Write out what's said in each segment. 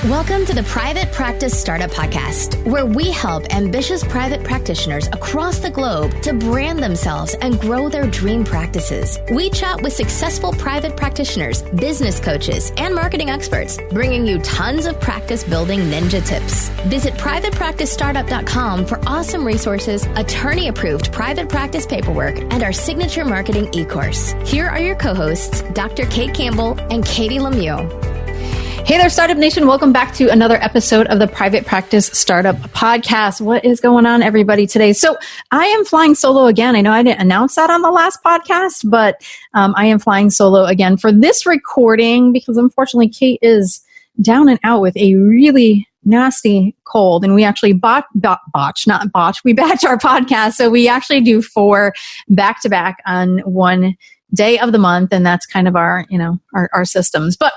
Welcome to the Private Practice Startup Podcast, where we help ambitious private practitioners across the globe to brand themselves and grow their dream practices. We chat with successful private practitioners, business coaches, and marketing experts, bringing you tons of practice building ninja tips. Visit privatepracticestartup.com for awesome resources, attorney-approved private practice paperwork, and our signature marketing e-course. Here are your co-hosts, Dr. Kate Campbell and Katie Lemieux. Hey there, Startup Nation. Welcome back to another episode of the Private Practice Startup Podcast. What is going on, everybody, today? So I am flying solo again. I know I didn't announce that on the last podcast, but I am flying solo again for this recording because unfortunately Kate is down and out with a really nasty cold, and we actually we batch our podcast. So we actually do 4 back-to-back on one day of the month, and that's kind of our systems. But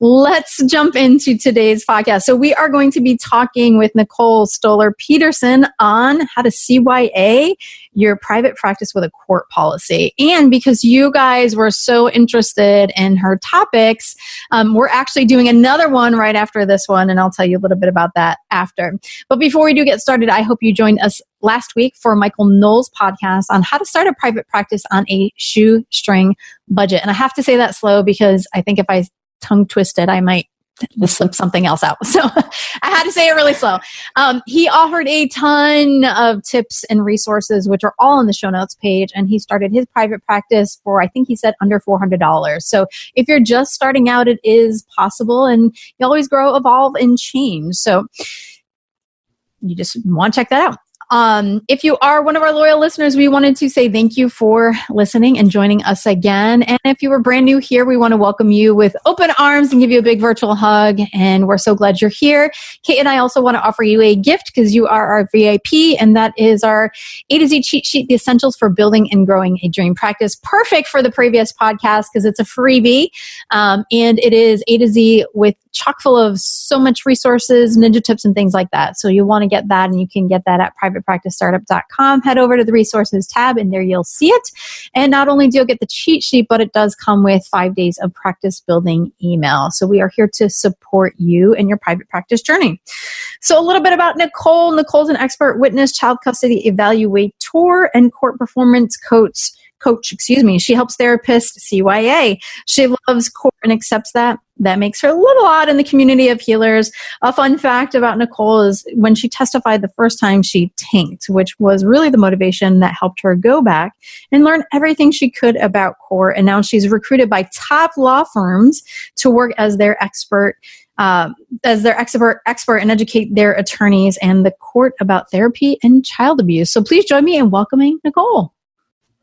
let's jump into today's podcast. So we are going to be talking with Nicol Stoller-Peterson on how to CYA your private practice with a court policy. And because you guys were so interested in her topics, we're actually doing another one right after this one, and I'll tell you a little bit about that after. But before we do get started, I hope you joined us last week for Michael Knowles' podcast on how to start a private practice on a shoestring budget. And I have to say that slow because I think if I tongue twisted, I might slip something else out. So I had to say it really slow. He offered a ton of tips and resources, which are all in the show notes page. And he started his private practice for, I think he said, under $400. So if you're just starting out, it is possible. And you always grow, evolve, and change. So you just want to check that out. If you are one of our loyal listeners, we wanted to say thank you for listening and joining us again. And if you were brand new here, we want to welcome you with open arms and give you a big virtual hug. And we're so glad you're here. Kate and I also want to offer you a gift because you are our VIP, and that is our A to Z cheat sheet, the essentials for building and growing a dream practice. Perfect for the previous podcast because it's a freebie. And it is A to Z with chock full of so much resources, ninja tips, and things like that. So you want to get that, and you can get that at privatepracticestartup.com. Head over to the resources tab, and there you'll see it. And not only do you get the cheat sheet, but it does come with 5 days of practice building email. So we are here to support you in your private practice journey. So a little bit about Nicol. Nicol's an expert witness, child custody evaluator, and court performance coach. She helps therapists CYA. She loves court and accepts that. That makes her a little odd in the community of healers. A fun fact about Nicol is when she testified the first time, she tanked, which was really the motivation that helped her go back and learn everything she could about court. And now she's recruited by top law firms to work as their expert and educate their attorneys and the court about therapy and child abuse. So please join me in welcoming Nicol.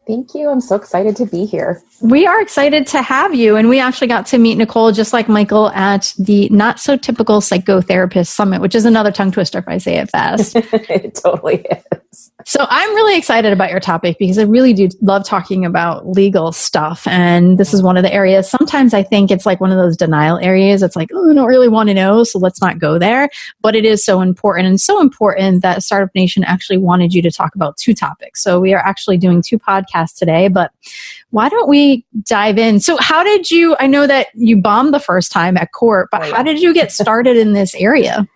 Thank you. I'm so excited to be here. We are excited to have you. And we actually got to meet Nicol, just like Michael, at the Not So Typical Psychotherapist Summit, which is another tongue twister if I say it fast. It totally is. So I'm really excited about your topic because I really do love talking about legal stuff. And this is one of the areas, sometimes I think it's like one of those denial areas. It's like, oh, I don't really want to know, so let's not go there. But it is so important, and so important that Startup Nation actually wanted you to talk about 2 topics. So we are actually doing 2 podcasts today, but why don't we dive in? So how did you, I know that you bombed the first time at court, but how did you get started in this area?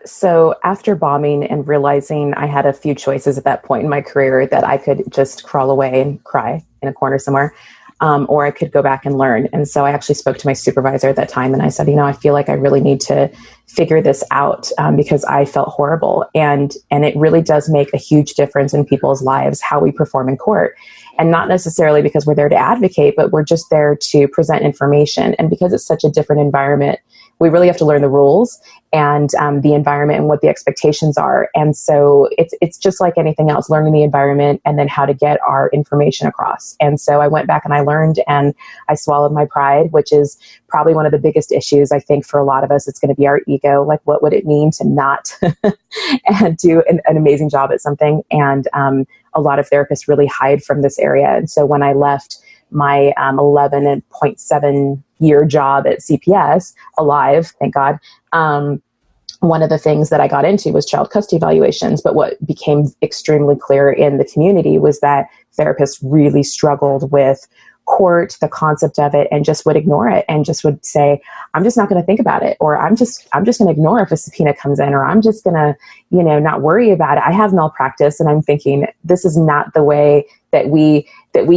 So after bombing and realizing I had a few choices at that point in my career, that I could just crawl away and cry in a corner somewhere, or I could go back and learn. And so I actually spoke to my supervisor at that time, and I said, I feel like I really need to figure this out because I felt horrible. And it really does make a huge difference in people's lives, how we perform in court. And not necessarily because we're there to advocate, but we're just there to present information. And because it's such a different environment, we really have to learn the rules and the environment and what the expectations are. And so it's just like anything else, learning the environment and then how to get our information across. And so I went back and I learned, and I swallowed my pride, which is probably one of the biggest issues, I think, for a lot of us. It's going to be our ego. Like, what would it mean to not and do an amazing job at something? And a lot of therapists really hide from this area. And so when I left my 11.7 year job at CPS, alive, thank God, one of the things that I got into was child custody evaluations. But what became extremely clear in the community was that therapists really struggled with court, the concept of it, and just would ignore it and just would say, I'm just not going to think about it, or I'm just going to ignore if a subpoena comes in, or I'm just going to, not worry about it. I have malpractice. And I'm thinking, this is not the way that we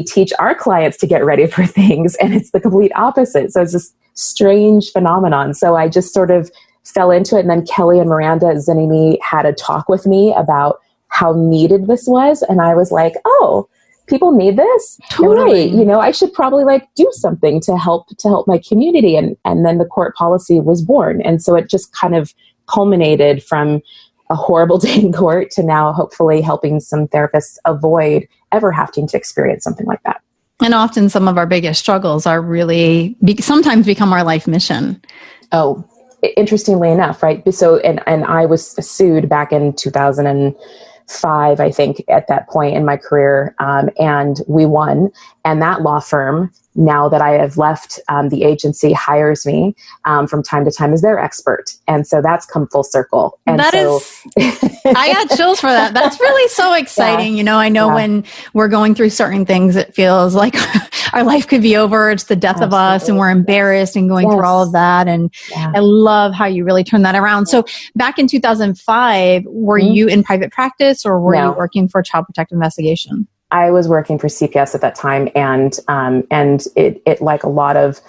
teach our clients to get ready for things. And it's the complete opposite. So it's this strange phenomenon. So I just sort of fell into it. And then Kelly and Miranda at Zenini had a talk with me about how needed this was. And I was like, oh, people need this. Totally. Right. I should probably do something to help my community. And then the court policy was born. And so it just kind of culminated from a horrible day in court to now hopefully helping some therapists avoid ever having to experience something like that. And often some of our biggest struggles are really sometimes become our life mission. Oh, interestingly enough, right? So, and I was sued back in 2005, I think, at that point in my career, and we won. And that law firm, now that I have left the agency, hires me from time to time as their expert. And so that's come full circle. And I got chills for that. That's really so exciting. Yeah. I know when we're going through certain things, it feels like our life could be over. It's the death of us, and we're embarrassed and going through all of that. And I love how you really turned that around. So back in 2005, were you in private practice, or were you working for Child Protective Investigation? I was working for CPS at that time, and it like a lot of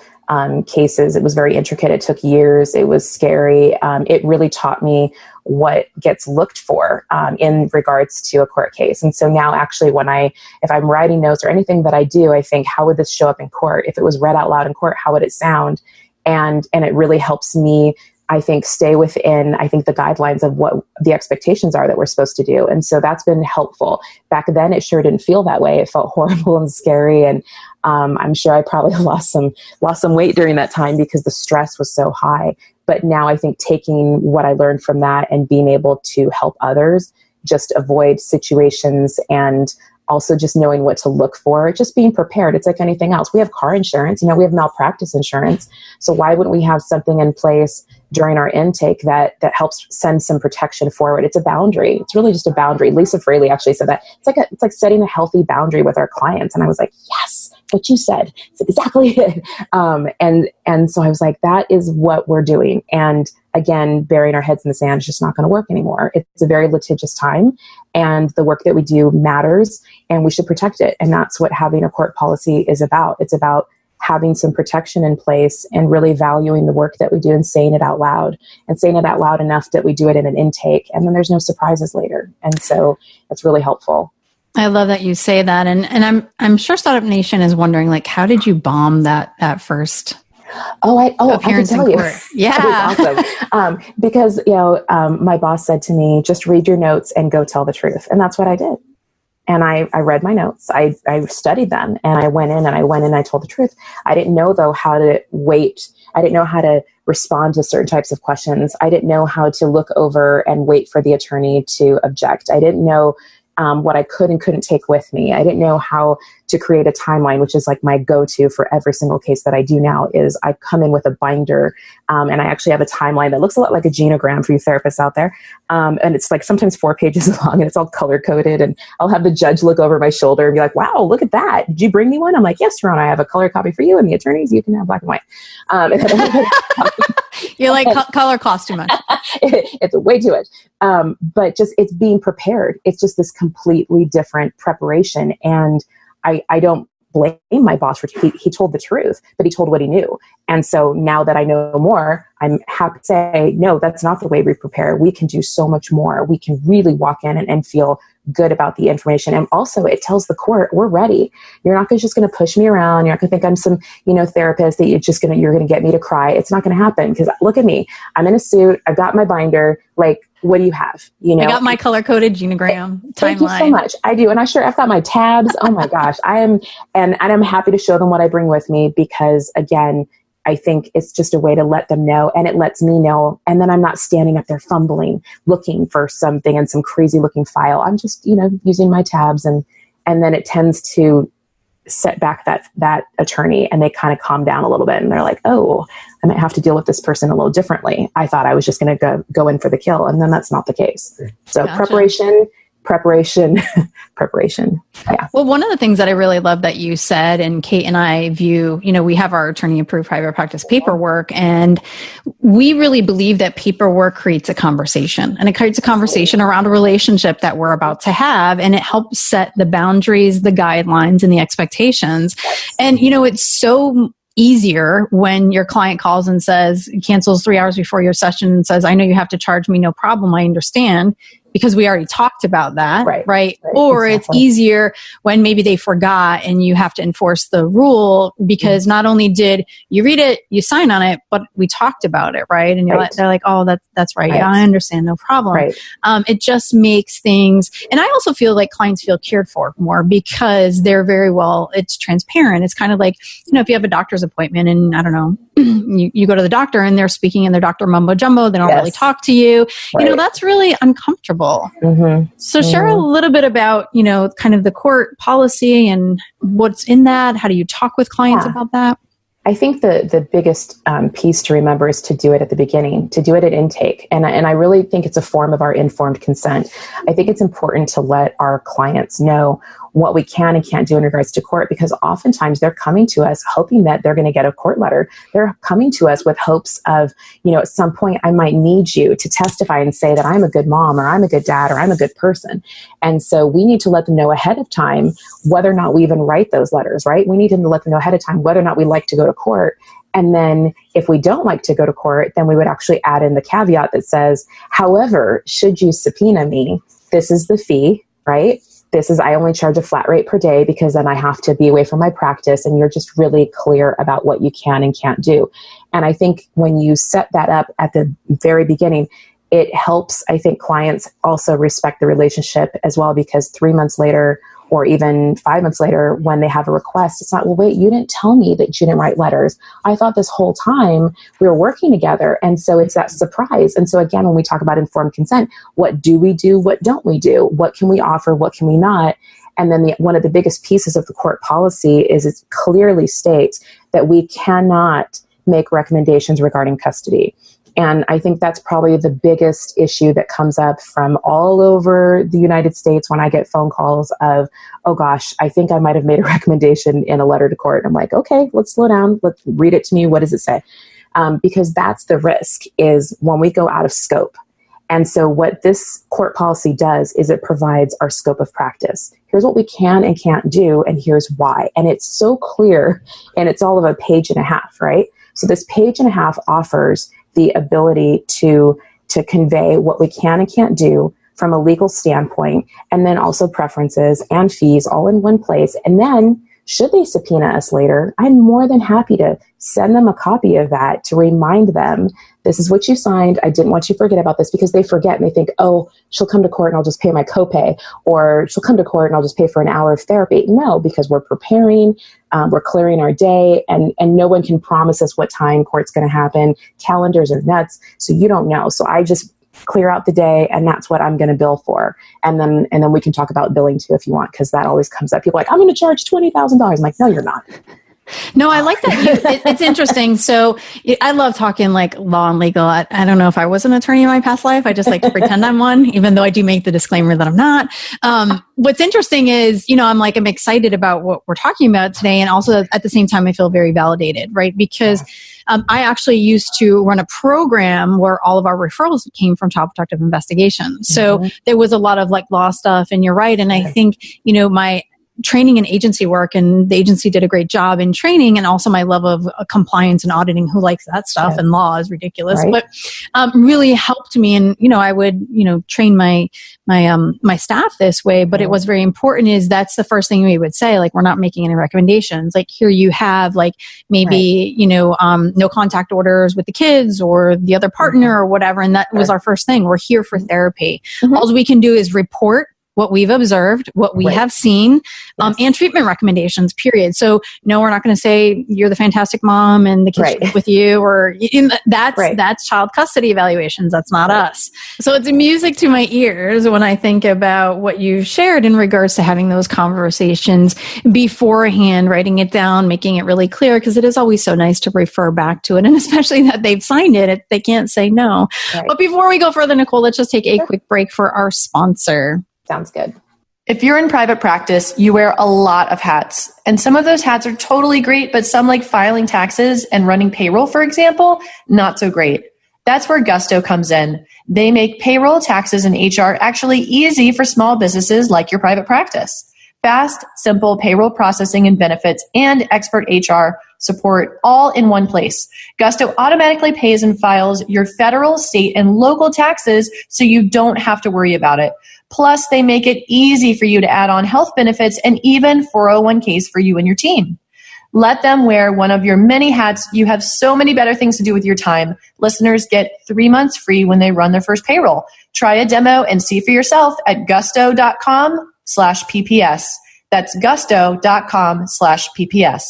cases, it was very intricate. It took years. It was scary. It really taught me what gets looked for in regards to a court case. And so now, actually, if I'm writing notes or anything that I do, I think, how would this show up in court? If it was read out loud in court, how would it sound? And it really helps me, I think, stay within, the guidelines of what the expectations are that we're supposed to do. And so that's been helpful. Back then, it sure didn't feel that way. It felt horrible and scary. And I'm sure I probably lost some weight during that time because the stress was so high. But now I think taking what I learned from that and being able to help others just avoid situations, and also just knowing what to look for, just being prepared. It's like anything else. We have car insurance, we have malpractice insurance. So why wouldn't we have something in place during our intake that helps send some protection forward? It's a boundary. It's really just a boundary. Lisa Fraley actually said that. It's like setting a healthy boundary with our clients. And I was like, yes, what you said. It's exactly it. And so I was like, that is what we're doing. And again, burying our heads in the sand is just not going to work anymore. It's a very litigious time, and the work that we do matters, and we should protect it. And that's what having a court policy is about. It's about having some protection in place and really valuing the work that we do and saying it out loud enough that we do it in an intake, and then there's no surprises later. And so that's really helpful. I love that you say that. And I'm sure Startup Nation is wondering, how did you bomb that first I can tell you. Yeah. That was awesome. Because, my boss said to me, just read your notes and go tell the truth. And that's what I did. And I read my notes. I studied them, and I went in and I told the truth. I didn't know, though, how to wait. I didn't know how to respond to certain types of questions. I didn't know how to look over and wait for the attorney to object. I didn't know what I could and couldn't take with me. I didn't know how to create a timeline, which is like my go-to for every single case that I do now. Is I come in with a binder, and I actually have a timeline that looks a lot like a genogram for you therapists out there. And it's like sometimes 4 pages long, and it's all color-coded. And I'll have the judge look over my shoulder and be like, wow, look at that. Did you bring me one? I'm like, yes, Your Honor, I have a color copy for you, and the attorneys, you can have black and white. And then you're like, color costs too much. It's way too much. But just, it's being prepared. It's just this completely different preparation. And I don't blame my boss for, he told the truth, but he told what he knew. And so now that I know more, I'm happy to say, no, that's not the way we prepare. We can do so much more. We can really walk in and feel good about the information. And also it tells the court, we're ready. You're not just going to push me around. You're not going to think I'm some, therapist that you're going to get me to cry. It's not going to happen, because look at me. I'm in a suit. I've got my binder. Like, what do you have? I got my color-coded genogram timeline. Thank you so much. I do. And I've got my tabs. Oh my gosh. I'm happy to show them what I bring with me, because again, I think it's just a way to let them know, and it lets me know. And then I'm not standing up there fumbling, looking for something in some crazy looking file. I'm just, using my tabs, and then it tends to set back that attorney, and they kind of calm down a little bit, and they're like, oh, I might have to deal with this person a little differently. I thought I was just going to go in for the kill. And then that's not the case. So Preparation, preparation. Yeah. Well, one of the things that I really love that you said, and Kate and I view, we have our attorney approved private practice paperwork, and we really believe that paperwork creates a conversation, and it creates a conversation around a relationship that we're about to have. And it helps set the boundaries, the guidelines, and the expectations. And, it's so easier when your client calls and says, cancels 3 hours before your session and says, I know you have to charge me, no problem, I understand, because we already talked about that, right? Or exactly. It's easier when maybe they forgot and you have to enforce the rule because not only did you read it, you sign on it, but we talked about it, right? And they're like, oh, that's right. Yeah, I understand, no problem. It just makes things, and I also feel like clients feel cared for more because they're it's transparent. It's kind of like, if you have a doctor's appointment and I don't know, you go to the doctor and they're speaking in their doctor mumbo jumbo, they don't really talk to you. That's really uncomfortable. So share a little bit about, kind of the court policy and what's in that. How do you talk with clients about that? I think the biggest piece to remember is to do it at the beginning, to do it at intake. And I really think it's a form of our informed consent. I think it's important to let our clients know what we can and can't do in regards to court, because oftentimes they're coming to us hoping that they're going to get a court letter. They're coming to us with hopes of, at some point I might need you to testify and say that I'm a good mom or I'm a good dad or I'm a good person. And so we need to let them know ahead of time whether or not we even write those letters, right? We need to let them know ahead of time whether or not we like to go to court. And then if we don't like to go to court, then we would actually add in the caveat that says, however, should you subpoena me, this is the fee, right? I only charge a flat rate per day because then I have to be away from my practice, and you're just really clear about what you can and can't do. And I think when you set that up at the very beginning, it helps, I think, clients also respect the relationship as well, because 3 months later, or even 5 months later, when they have a request, it's not, well, wait, you didn't tell me that you didn't write letters. I thought this whole time we were working together. And so it's that surprise. And so again, when we talk about informed consent, what do we do? What don't we do? What can we offer? What can we not? And then one of the biggest pieces of the court policy is it clearly states that we cannot make recommendations regarding custody. And I think that's probably the biggest issue that comes up from all over the United States when I get phone calls of, oh gosh, I think I might have made a recommendation in a letter to court. I'm like, okay, let's slow down. Let's read it to me. What does it say? Because that's the risk, is when we go out of scope. And so what this court policy does is it provides our scope of practice. Here's what we can and can't do, and here's why. And it's so clear, and it's all of a page and a half, right? So this page and a half offers the ability to convey what we can and can't do from a legal standpoint, and then also preferences and fees all in one place. And then should they subpoena us later, I'm more than happy to send them a copy of that to remind them, this is what you signed. I didn't want you to forget about this, because they forget and they think, oh, she'll come to court and I'll just pay my copay, or she'll come to court and I'll just pay for an hour of therapy. No, because we're preparing, we're clearing our day, and no one can promise us what time court's going to happen. Calendars are nuts, so you don't know. So I just clear out the day, and that's what I'm going to bill for. And then we can talk about billing too if you want, because that always comes up. People are like, I'm going to charge $20,000. I'm like, no, you're not. No, I like that. It's interesting. So I love talking like law and legal. I don't know if I was an attorney in my past life. I just like to pretend I'm one, even though I do make the disclaimer that I'm not. What's interesting is, I'm excited about what we're talking about today. And also at the same time, I feel very validated, right? Because I actually used to run a program where all of our referrals came from Child Protective Investigation. So there was a lot of like law stuff, and you're right. And I think, my training and agency work, and the agency did a great job in training, and also my love of compliance and auditing, who likes that stuff, and law is ridiculous, but really helped me. And I would train my staff this way, but it was very important, is that's the first thing we would say, like, we're not making any recommendations, like, here you have like maybe no contact orders with the kids or the other partner or whatever, and that was our first thing. We're here for therapy. All we can do is report what we've observed, what we have seen, and treatment recommendations, period. So no, we're not going to say you're the fantastic mom and the kids should be with you, or that's child custody evaluations. That's not us. So it's music to my ears when I think about what you've shared in regards to having those conversations beforehand, writing it down, making it really clear, because it is always so nice to refer back to it. And especially that they've signed it, they can't say no. But before we go further, Nicole, let's just take a quick break for our sponsor. Sounds good. If you're in private practice, you wear a lot of hats, and some of those hats are totally great, but some, like filing taxes and running payroll, for example, not so great. That's where Gusto comes in. They make payroll, taxes, and HR actually easy for small businesses like your private practice. Fast, simple payroll processing and benefits and expert HR support all in one place. Gusto automatically pays and files your federal, state, and local taxes so you don't have to worry about it. Plus, they make it easy for you to add on health benefits and even 401ks for you and your team. Let them wear one of your many hats. You have so many better things to do with your time. Listeners get 3 months free when they run their first payroll. Try a demo and see for yourself at gusto.com/PPS. That's gusto.com/PPS.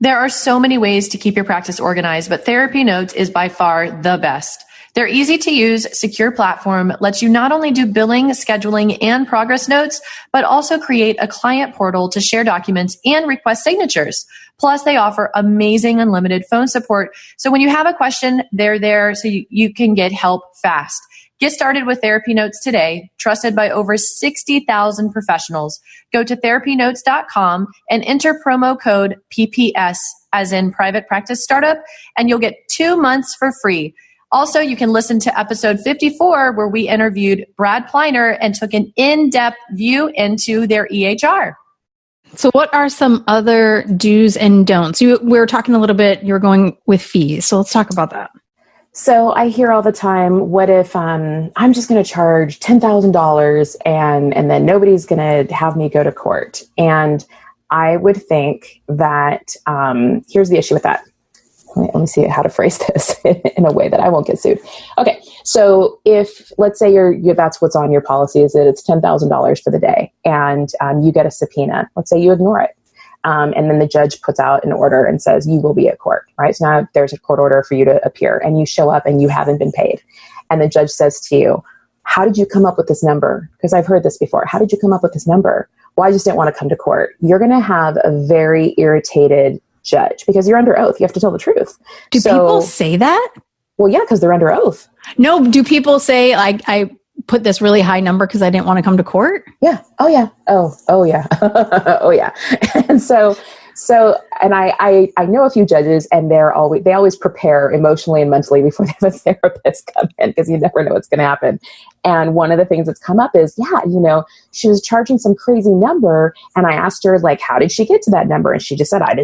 There are so many ways to keep your practice organized, but Therapy Notes is by far the best. Their easy-to-use, secure platform lets you not only do billing, scheduling, and progress notes, but also create a client portal to share documents and request signatures. Plus, they offer amazing unlimited phone support. So when you have a question, they're there so you can get help fast. Get started with Therapy Notes today, trusted by over 60,000 professionals. Go to therapynotes.com and enter promo code PPS, as in Private Practice Startup, and you'll get 2 months for free. Also, you can listen to episode 54, where we interviewed Brad Pleiner and took an in-depth view into their EHR. So what are some other do's and don'ts? We were talking a little bit, you were going with fees. So let's talk about that. So I hear all the time, what if I'm just going to charge $10,000 and then nobody's going to have me go to court? And I would think that here's the issue with that. Let me see how to phrase this in a way that I won't get sued. Okay, so if, let's say that's what's on your policy, is that it's $10,000 for the day, and you get a subpoena. Let's say you ignore it. And then the judge puts out an order and says, you will be at court, right? So now there's a court order for you to appear, and you show up and you haven't been paid. And the judge says to you, how did you come up with this number? Because I've heard this before. How did you come up with this number? Well, I just didn't want to come to court. You're going to have a very irritated judge because you're under oath. You have to tell the truth. Do people say that? Well, yeah, because they're under oath. No, do people say, I put this really high number because I didn't want to come to court? Yeah. Oh, yeah. Oh, yeah. Oh, yeah. And and I know a few judges, and they always prepare emotionally and mentally before they have a therapist come in, because you never know what's going to happen. And one of the things that's come up is, she was charging some crazy number, and I asked her, like, how did she get to that number? And she just said, I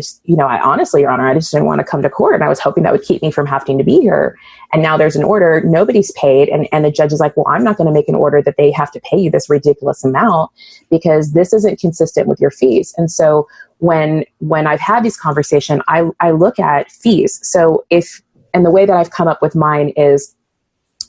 honestly, Your Honor, I just didn't want to come to court, and I was hoping that would keep me from having to be here. And now there's an order, nobody's paid, and the judge is like, well, I'm not going to make an order that they have to pay you this ridiculous amount because this isn't consistent with your fees. And so when I've had these conversations, I look at fees. So and the way that I've come up with mine is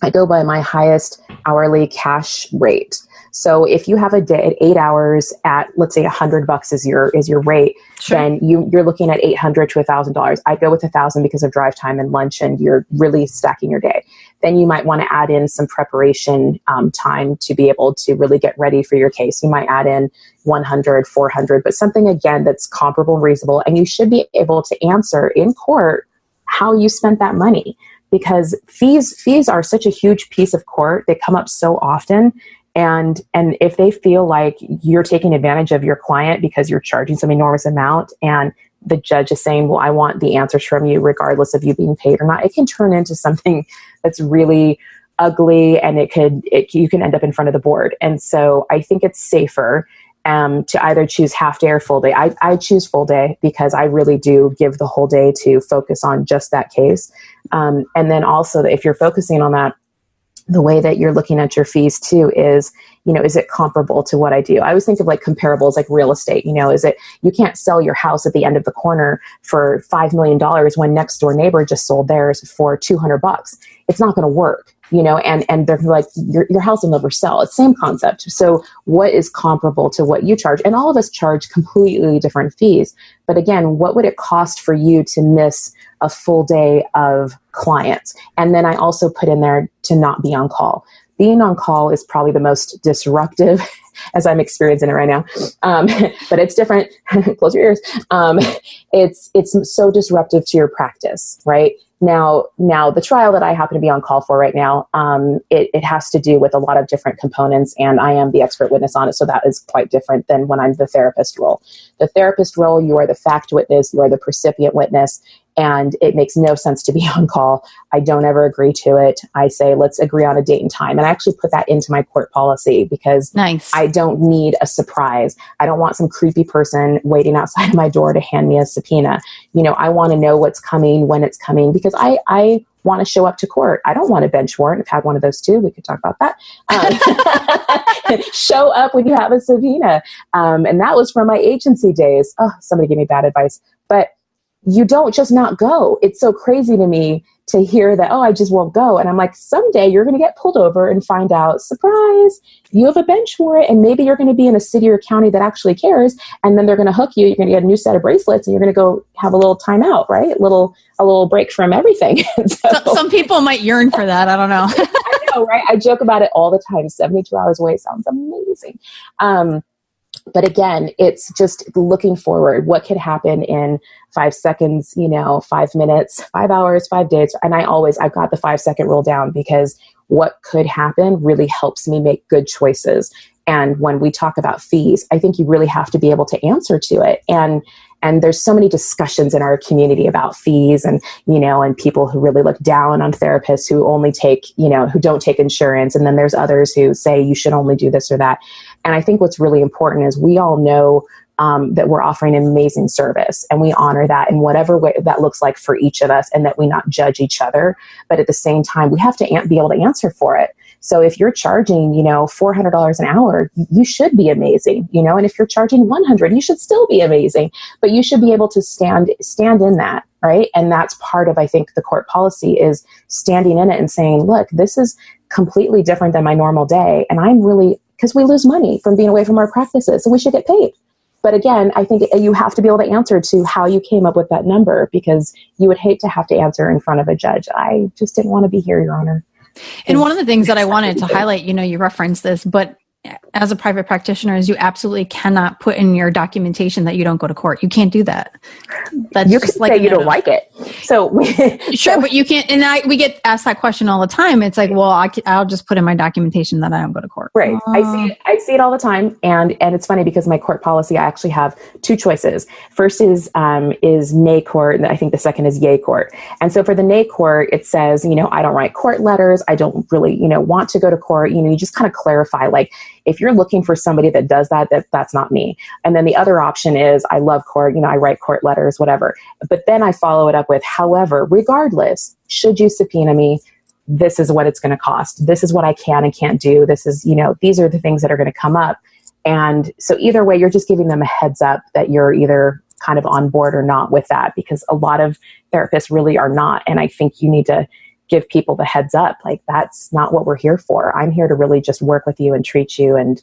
I go by my highest hourly cash rate. So if you have a day at 8 hours at, let's say, $100 is your rate, sure, then you're looking at $800 to $1,000. I go with $1,000 because of drive time and lunch, and you're really stacking your day. Then you might want to add in some preparation time to be able to really get ready for your case. You might add in $100, $400, but something, again, that's comparable and reasonable. And you should be able to answer in court how you spent that money, because fees are such a huge piece of court. They come up so often. And if they feel like you're taking advantage of your client because you're charging some enormous amount, and the judge is saying, well, I want the answers from you regardless of you being paid or not, it can turn into something that's really ugly, and you can end up in front of the board. And so I think it's safer to either choose half day or full day. I choose full day because I really do give the whole day to focus on just that case. And then also, if you're focusing on that, the way that you're looking at your fees too is, is it comparable to what I do? I always think of like comparables, like real estate. Is it, you can't sell your house at the end of the corner for $5 million when next door neighbor just sold theirs for $200. It's not going to work, and they're like, your house will never sell. It's the same concept. So what is comparable to what you charge? And all of us charge completely different fees. But again, what would it cost for you to miss a full day of clients? And then I also put in there to not be on call. Being on call is probably the most disruptive, as I'm experiencing it right now. But it's different. Close your ears. It's so disruptive to your practice, right? Now the trial that I happen to be on call for right now, it has to do with a lot of different components, and I am the expert witness on it. So that is quite different than when I'm the therapist role. The therapist role, you are the fact witness, you are the percipient witness, and it makes no sense to be on call. I don't ever agree to it. I say, let's agree on a date and time. And I actually put that into my court policy because I don't need a surprise. I don't want some creepy person waiting outside my door to hand me a subpoena. I want to know what's coming, when it's coming, because I want to show up to court. I don't want a bench warrant. I've had one of those too. We could talk about that. Show up when you have a subpoena. And that was from my agency days. Oh, somebody gave me bad advice. But you don't just not go. It's so crazy to me to hear that, I just won't go. And I'm like, someday you're going to get pulled over and find out, surprise, you have a bench warrant, and maybe you're going to be in a city or county that actually cares. And then they're going to hook you. You're going to get a new set of bracelets and you're going to go have a little time out, right? A little break from everything. So some people might yearn for that. I don't know. I know, right? I joke about it all the time. 72 hours away sounds amazing. But again, it's just looking forward. What could happen in 5 seconds, 5 minutes, 5 hours, 5 days? And I've got the 5-second rule down, because what could happen really helps me make good choices. And when we talk about fees, I think you really have to be able to answer to it. And there's so many discussions in our community about fees and people who really look down on therapists who only take, who don't take insurance. And then there's others who say you should only do this or that. And I think what's really important is we all know that we're offering an amazing service, and we honor that in whatever way that looks like for each of us, and that we not judge each other. But at the same time, we have to be able to answer for it. So if you're charging, $400 an hour, you should be amazing, and if you're charging $100, you should still be amazing, but you should be able to stand in that, right? And that's part of, I think, the court policy is standing in it and saying, look, this is completely different than my normal day. And because we lose money from being away from our practices, so we should get paid. But again, I think you have to be able to answer to how you came up with that number, because you would hate to have to answer in front of a judge. I just didn't want to be here, Your Honor. And one of the things that I wanted to highlight, you referenced this, but as a private practitioner, is you absolutely cannot put in your documentation that you don't go to court. You can't do that. That's you can say you don't like it. So sure, but you can't. And we get asked that question all the time. It's like, well, I'll just put in my documentation that I don't go to court. Right. I see it all the time. And it's funny because my court policy, I actually have two choices. First is nay court. And I think the second is yay court. And so for the nay court, it says, I don't write court letters. I don't really, want to go to court. You just kind of clarify, like, if you're looking for somebody that does that's not me. And then the other option is, I love court, I write court letters, whatever. But then I follow it up with, however, regardless, should you subpoena me, this is what it's going to cost. This is what I can and can't do. This is, these are the things that are going to come up. And so either way, you're just giving them a heads up that you're either kind of on board or not with that, because a lot of therapists really are not. And I think you need to give people the heads up, like, that's not what we're here for. I'm here to really just work with you and treat you. And,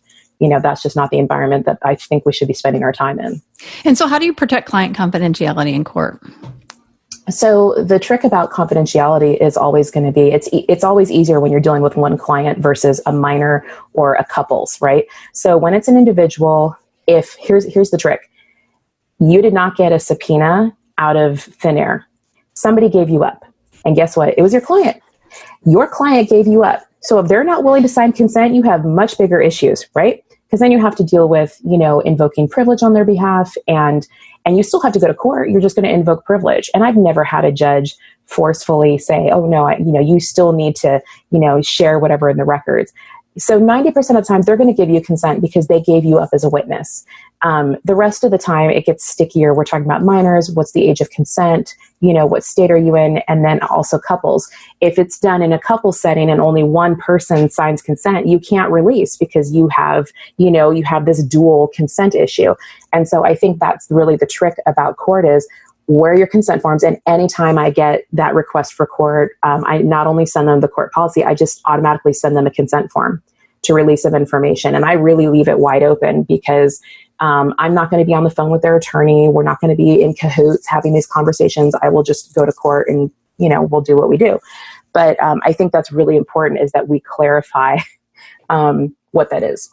that's just not the environment that I think we should be spending our time in. And so how do you protect client confidentiality in court? So the trick about confidentiality is always going to be, it's always easier when you're dealing with one client versus a minor or a couples, right? So when it's an individual, here's the trick. You did not get a subpoena out of thin air. Somebody gave you up. And guess what? It was your client. Your client gave you up. So if they're not willing to sign consent, you have much bigger issues, right? Because then you have to deal with, invoking privilege on their behalf, and you still have to go to court. You're just going to invoke privilege. And I've never had a judge forcefully say, oh no, you still need to, share whatever in the records. So 90% of the time, they're going to give you consent because they gave you up as a witness. The rest of the time, it gets stickier. We're talking about minors. What's the age of consent? What state are you in? And then also couples. If it's done in a couple setting and only one person signs consent, you can't release because you have this dual consent issue. And so I think that's really the trick about court is, where your consent forms. And anytime I get that request for court, I not only send them the court policy, I just automatically send them a consent form to release of information. And I really leave it wide open because I'm not going to be on the phone with their attorney. We're not going to be in cahoots having these conversations. I will just go to court and, we'll do what we do. But I think that's really important, is that we clarify what that is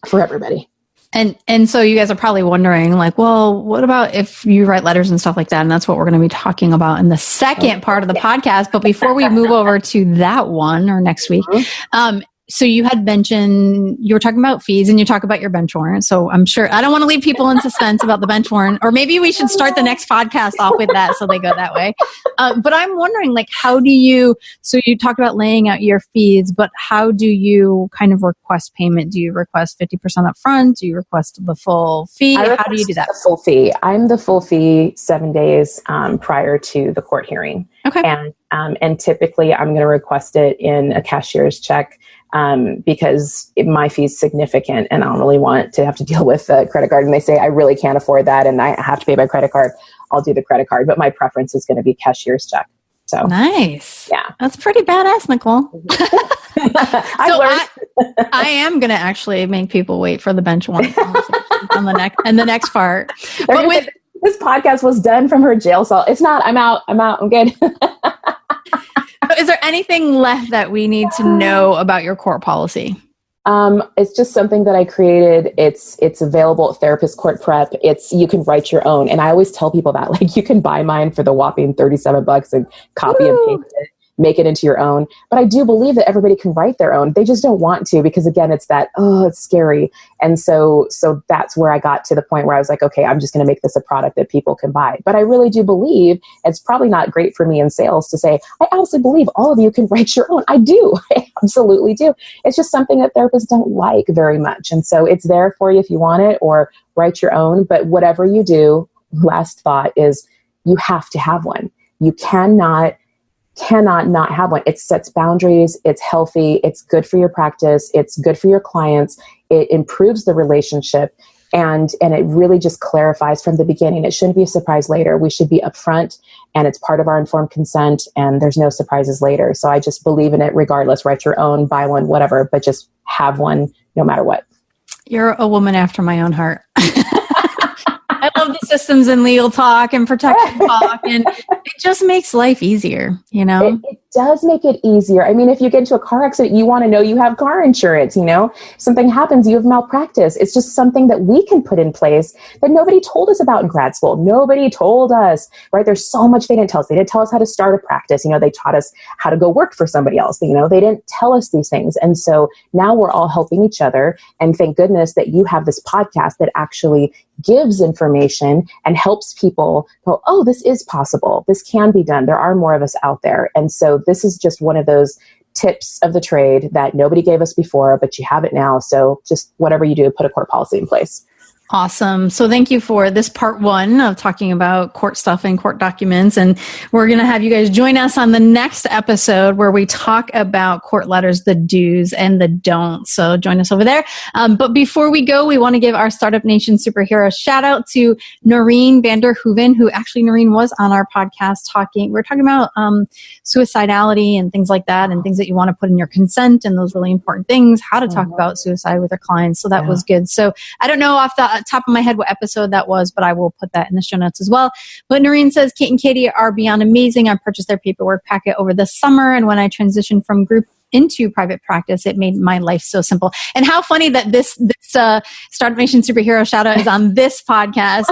for everybody. And so you guys are probably wondering, like, well, what about if you write letters and stuff like that? And that's what we're going to be talking about in the second part of the podcast. But before we move over to that one, or next week, so you had mentioned, you were talking about fees and you talk about your bench warrant. So I'm sure, I don't want to leave people in suspense about the bench warrant, or maybe we should start the next podcast off with that so they go that way. But I'm wondering, like, how do you, so you talked about laying out your fees, but how do you kind of request payment? Do you request 50% up front? Do you request the full fee? How do you do that? The full fee. I'm the full fee 7 days prior to the court hearing. Okay. And typically I'm going to request it in a cashier's check. Because my fee is significant and I don't really want to have to deal with a credit card. And they say, I really can't afford that and I have to pay by credit card. I'll do the credit card, but my preference is going to be cashier's check. So nice. Yeah. That's pretty badass, Nicol. I am going to actually make people wait for the bench warrant on the next part. But this podcast was done from her jail cell. It's not, I'm out, I'm good. Is there anything left that we need to know about your court policy? It's just something that I created. It's available at Therapist Court Prep. You can write your own. And I always tell people that, like, you can buy mine for the whopping $37 and copy and paste it, make it into your own. But I do believe that everybody can write their own. They just don't want to, because again, it's that, it's scary. And so that's where I got to the point where I was like, okay, I'm just going to make this a product that people can buy. But I really do believe, it's probably not great for me in sales to say, I honestly believe all of you can write your own. I do. I absolutely do. It's just something that therapists don't like very much. And so it's there for you if you want it, or write your own. But whatever you do, last thought is, you have to have one. You cannot not have one. It sets boundaries. It's healthy. It's good for your practice. It's good for your clients. It improves the relationship. And it really just clarifies from the beginning. It shouldn't be a surprise later. We should be upfront, and it's part of our informed consent, and there's no surprises later. So I just believe in it regardless. Write your own, buy one, whatever, but just have one no matter what. You're a woman after my own heart. I love the systems and legal talk and protection talk, and it just makes life easier, you know? It does make it easier. I mean, if you get into a car accident, you want to know you have car insurance, you know? Something happens, you have malpractice. It's just something that we can put in place that nobody told us about in grad school. Nobody told us, right? There's so much they didn't tell us. They didn't tell us how to start a practice. You know, they taught us how to go work for somebody else. You know, they didn't tell us these things. And so now we're all helping each other. And thank goodness that you have this podcast that actually gives information and helps people go, oh, this is possible. This can be done. There are more of us out there. And so this is just one of those tips of the trade that nobody gave us before, but you have it now. So just whatever you do, put a court policy in place. Awesome. So thank you for this part one of talking about court stuff and court documents. And we're going to have you guys join us on the next episode where we talk about court letters, the do's and the don'ts. So join us over there. But before we go, we want to give our Startup Nation superhero shout out to Noreen Vanderhoeven, who actually Noreen was on our podcast we're talking about suicidality and things like that, and things that you want to put in your consent and those really important things, how to talk about suicide with our clients. So that was good. So I don't know off the top of my head what episode that was, but I will put that in the show notes as well. But Noreen says, Kate and Katie are beyond amazing. I purchased their paperwork packet over the summer, and when I transitioned from group into private practice, it made my life so simple. And how funny that this Startup Nation superhero shout out is on this podcast.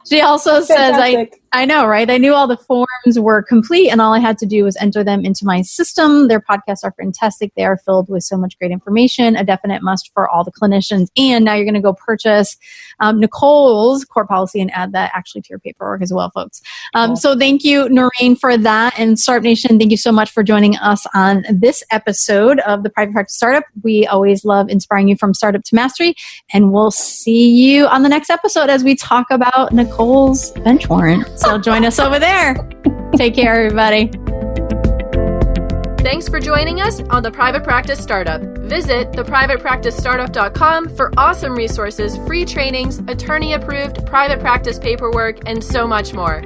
She also says, I know, right? I knew all the forms were complete and all I had to do was enter them into my system. Their podcasts are fantastic. They are filled with so much great information, a definite must for all the clinicians. And now you're going to go purchase Nicol's court policy and add that actually to your paperwork as well, folks. So thank you, Noreen, for that. And Startup Nation, thank you so much for joining us on this episode of the Private Practice Startup. We always love inspiring you from startup to mastery. And we'll see you on the next episode as we talk about Nicol's bench warrant. So join us over there. Take care, everybody. Thanks for joining us on the Private Practice Startup. Visit theprivatepracticestartup.com for awesome resources, free trainings, attorney-approved private practice paperwork, and so much more.